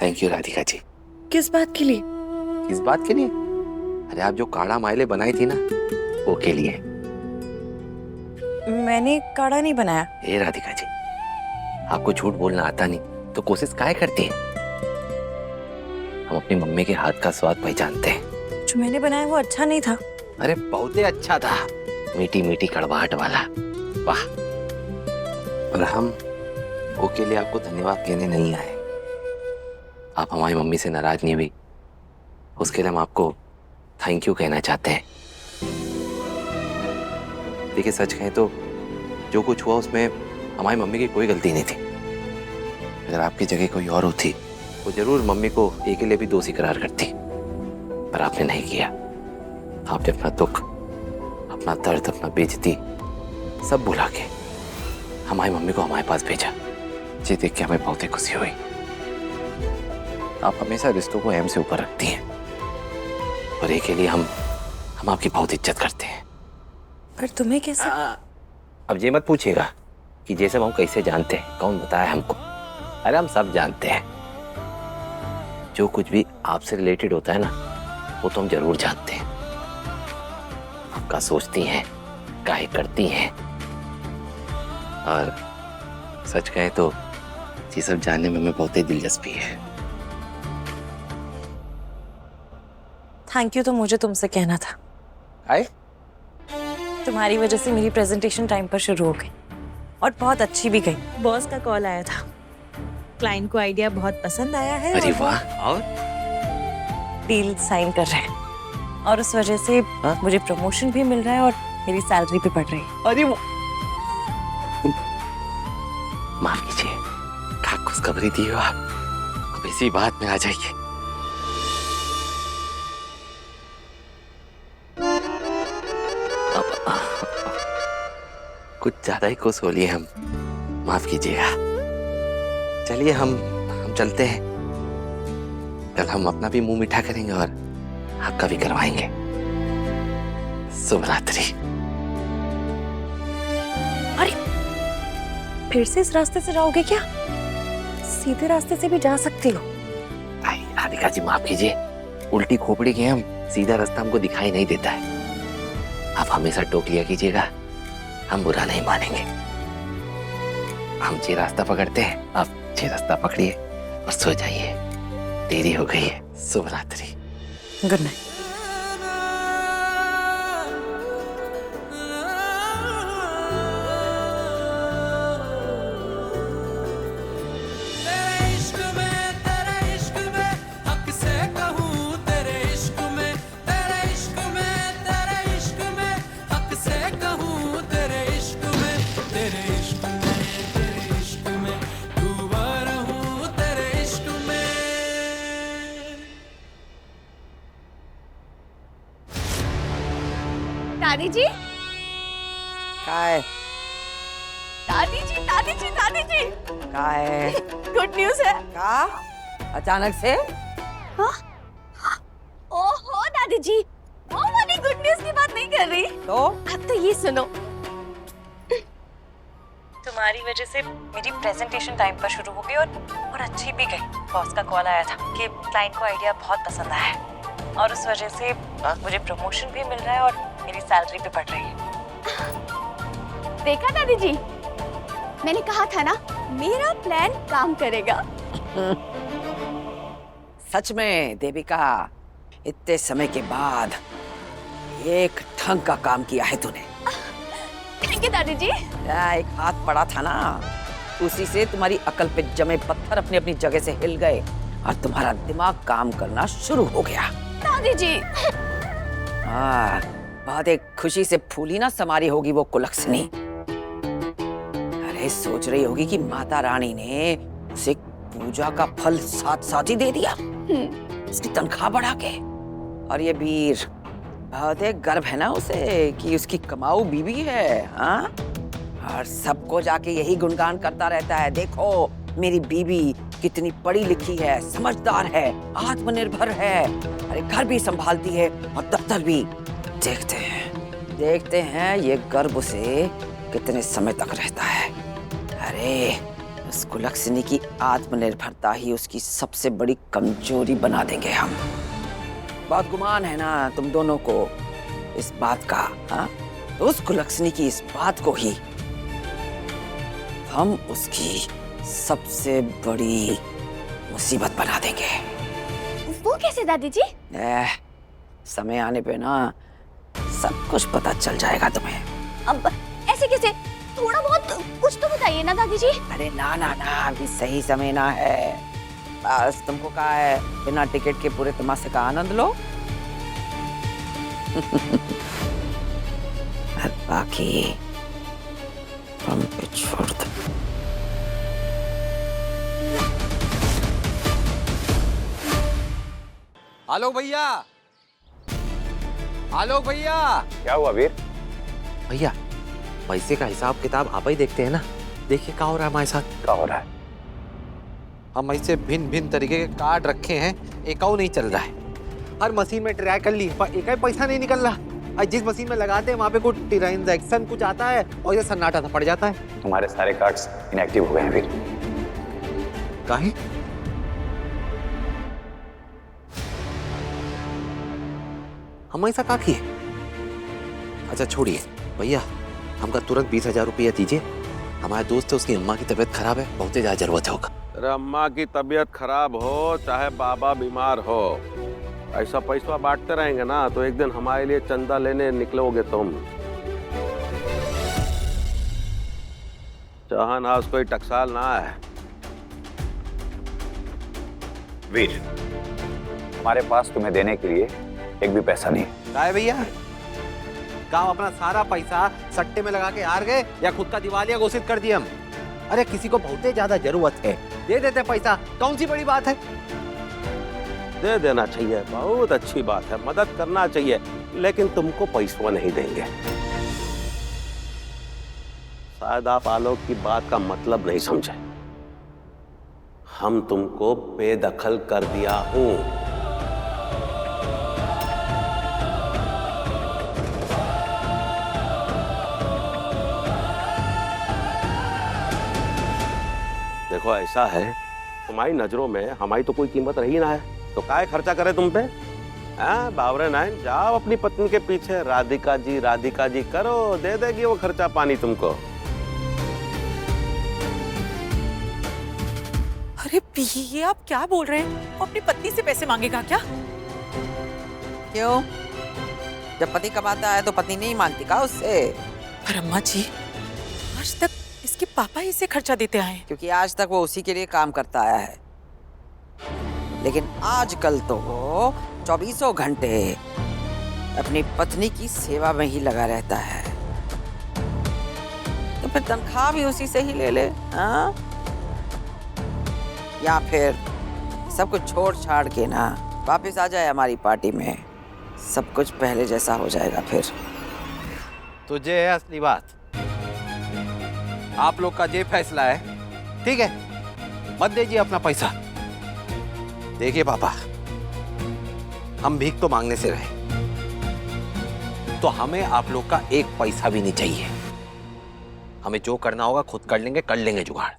Thank you Radhika ji. किस बात के लिए? किस बात के लिए? अरे आप जो काढ़ा माइले बनाई थी ना, वो के लिए। मैंने काढ़ा नहीं बनाया। ए राधिका जी, आपको झूठ बोलना आता नहीं तो कोशिश काहे करती है? हम अपनी मम्मी के हाथ का स्वाद पहचानते हैं। जो मैंने बनाया वो अच्छा नहीं था। अरे बहुत ही अच्छा था, मीठी मीठी कड़वाहट वाला। वाह। और हम वो के लिए आपको धन्यवाद कहने नहीं आए। आप हमारी मम्मी से नाराज नहीं हुई, उसके लिए हम आपको थैंक यू कहना चाहते हैं। देखिए सच कहें तो जो कुछ हुआ उसमें हमारी मम्मी की कोई गलती नहीं थी। अगर आपकी जगह कोई और होती वो जरूर मम्मी को एक के लिए भी दोषी करार करती, पर आपने नहीं किया। आपने अपना दुख, अपना दर्द, अपना बेइज्जती सब भुला के हमारी मम्मी को हमारे पास भेजा। ये देख के हमें बहुत ही खुशी हुई। आप हमेशा रिश्तों को अहम से ऊपर रखती हैं और एक के लिए हम आपकी बहुत इज्जत करते हैं। पर तुम्हें कैसे? अब ये मत पूछिएगा कि जैसे हम कैसे जानते हैं, कौन बताया हमको। अरे हम सब जानते हैं, जो कुछ भी आपसे रिलेटेड होता है ना, वो तो हम जरूर जानते हैं। आप क्या सोचती हैं, काहे करती हैं, और सच कहें तो ये सब जानने में हमें बहुत ही दिलचस्पी है। थैंक यू तो मुझे तुमसे कहना था। आए? तुम्हारी वजह से मेरी प्रेजेंटेशन टाइम पर शुरू हो गई और बहुत अच्छी भी गई। बॉस का कॉल आया था, क्लाइंट को आइडिया बहुत पसंद आया है। अरे वाह। और डील साइन कर रहे हैं और उस वजह से मुझे प्रमोशन भी मिल रहा है और मेरी सैलरी भी बढ़ रही है। अरे माफ कीजिए, क्या खुशखबरी दी हो आप। अब इसी बात में आ जाइए। कुछ ज्यादा ही खुश हो लिए हम, माफ कीजिएगा। चलिए हम चलते हैं। कल हम अपना भी मुंह मीठा करेंगे और आपका भी करवाएंगे। शुभ रात्रि। अरे फिर से इस रास्ते से जाओगे क्या? सीधे रास्ते से भी जा सकती हो। राधिका जी माफ कीजिए, उल्टी खोपड़ी के हम, सीधा रास्ता हमको दिखाई नहीं देता है। आप हमेशा टोक लिया कीजिएगा, हम बुरा नहीं मानेंगे। हम ये रास्ता पकड़ते हैं, आप ये रास्ता पकड़िए और सो जाइए। देरी हो गई है। शुभ रात्रि। Good night. दादी जी, काय दादी जी, दादी जी, दादी जी, काय गुड न्यूज है। का अचानक से? हाँ? ओहो दादी जी, वो वाली गुड न्यूज की बात नहीं कर रही। तो अब तो ये सुनो। तुम्हारी वजह से मेरी प्रेजेंटेशन टाइम पर शुरू हो गई और अच्छी भी गई। बॉस का कॉल आया था कि क्लाइंट को आइडिया बहुत पसंद आया है और उस वजह से मुझे प्रमोशन भी मिल रहा है और मेरी सैलरी भी बढ़ रही है। देखा दादी जी, मैंने कहा था ना, मेरा प्लान काम करेगा। सच में देविका, इतने समय के बाद एक ढंग का काम किया है तूने। थैंक यू दादी जी। एक हाथ पड़ा था ना, उसी से तुम्हारी अकल पे जमे पत्थर अपनी अपनी जगह से हिल गए और तुम्हारा दिमाग काम करना शुरू हो गया। दादी जी, बहुत एक खुशी से फूली ना समारी होगी वो कुलक्षणी। अरे सोच रही होगी कि माता रानी ने उसे पूजा का फल साथ साथ ही दे दिया, उसकी तनख्वाह बढ़ा के। और ये वीर, बहुत एक गर्व है ना उसे कि उसकी कमाऊ बीवी है। हाँ, और सबको जाके यही गुणगान करता रहता है, देखो मेरी बीवी कितनी पढ़ी लिखी है, समझदार है, आत्मनिर्भर है, अरे घर भी संभालती है और दफ्तर भी। देखते हैं ये गर्भ से कितने समय तक रहता है। अरे उस कुलक्षणी की आत्मनिर्भरता ही उसकी सबसे बड़ी कमजोरी बना देंगे हम। बहुत गुमान है ना तुम दोनों को इस बात का, हाँ? तो उस कुलक्षणी की इस बात को ही हम उसकी सबसे बड़ी मुसीबत बना देंगे। वो कैसे दादी जी? समय आने पे ना सब कुछ पता चल जाएगा तुम्हें। अब ऐसे कैसे? थोड़ा बहुत कुछ तो बताइए ना दादी जी। अरे ना ना ना, अभी सही समय ना है। बस तुमको कहा है बिना टिकट के पूरे तमाशे का आनंद लो। और बाकी हम पे छोड़ दो। आलोक भैया, आलोक भैया। क्या हुआ वीर? भैया पैसे का हिसाब किताब आप ही देखते हैं ना, देखिए क्या हो रहा है हमारे साथ। क्या हो रहा है? हम ऐसे भिन्न भिन्न तरीके के कार्ड रखे हैं, एक नहीं चल रहा है। हर मशीन में ट्राई कर ली पर एक पैसा नहीं निकल रहा। और जिस मशीन में लगाते हैं वहाँ पे कुछ ट्रांजैक्शन कुछ आता है और ये सन्नाटा सा पड़ जाता है। तुम्हारे सारे कार्ड्स इनएक्टिव हो गए हैं वीर। काहे? हम ऐसा का किए? अच्छा छोड़िए भैया, हमका तुरंत 20,000 रुपया दीजिए। हमारे दोस्त है, उसकी अम्मा की तबीयत खराब है, बहुत ही ज्यादा जरूरत होगा। अरे अम्मा की तबीयत खराब हो चाहे बाबा बीमार हो, ऐसा पैसा बांटते रहेंगे ना तो एक दिन हमारे लिए चंदा लेने निकलोगे तुम। जहानाज कोई टकसाल ना है। वीर, हमारे पास तुम्हें देने के लिए एक भी पैसा नहीं। काय भैया, काम अपना सारा पैसा सट्टे में लगा के हार गए या खुद का दिवालिया घोषित कर दिया हम? अरे किसी को बहुत ही ज्यादा जरूरत है, दे देते पैसा, कौन सी बड़ी बात है? दे देना चाहिए, बहुत अच्छी बात है, मदद करना चाहिए, लेकिन तुमको पैसा नहीं देंगे। शायद आप आलोक की बात का मतलब नहीं समझे। हम तुमको बेदखल कर दिया हूं। देखो ऐसा है, तुम्हारी नजरों में हमारी तो कोई कीमत रही ना है, तो काय खर्चा करे तुम पे? बावरे नाइन, जाओ अपनी पत्नी के पीछे राधिका जी करो, दे देगी वो खर्चा पानी तुमको। अरे ये आप क्या बोल रहे हैं? वो अपनी पत्नी से पैसे मांगेगा क्या? क्यों? जब पति कमाता है तो पत्नी नहीं मांगती का उससे? पर अम्मा जी, आज तक इसके पापा ही इसे खर्चा देते आए हैं। क्योंकि आज तक वो उसी के लिए काम करता आया है, लेकिन आजकल तो वो 24 घंटे अपनी पत्नी की सेवा में ही लगा रहता है। तो फिर तनख्वाह भी उसी से ही ले ले, हाँ? या फिर सब कुछ छोड़ छाड़ के ना वापस आ जाए हमारी पार्टी में, सब कुछ पहले जैसा हो जाएगा फिर। तुझे है असली बात, आप लोग का ये फैसला है, ठीक है? मत दीजिए अपना पैसा। देखिए पापा, हम भीख तो मांगने से रहे, तो हमें आप लोग का एक पैसा भी नहीं चाहिए। हमें जो करना होगा खुद कर लेंगे जुगाड़।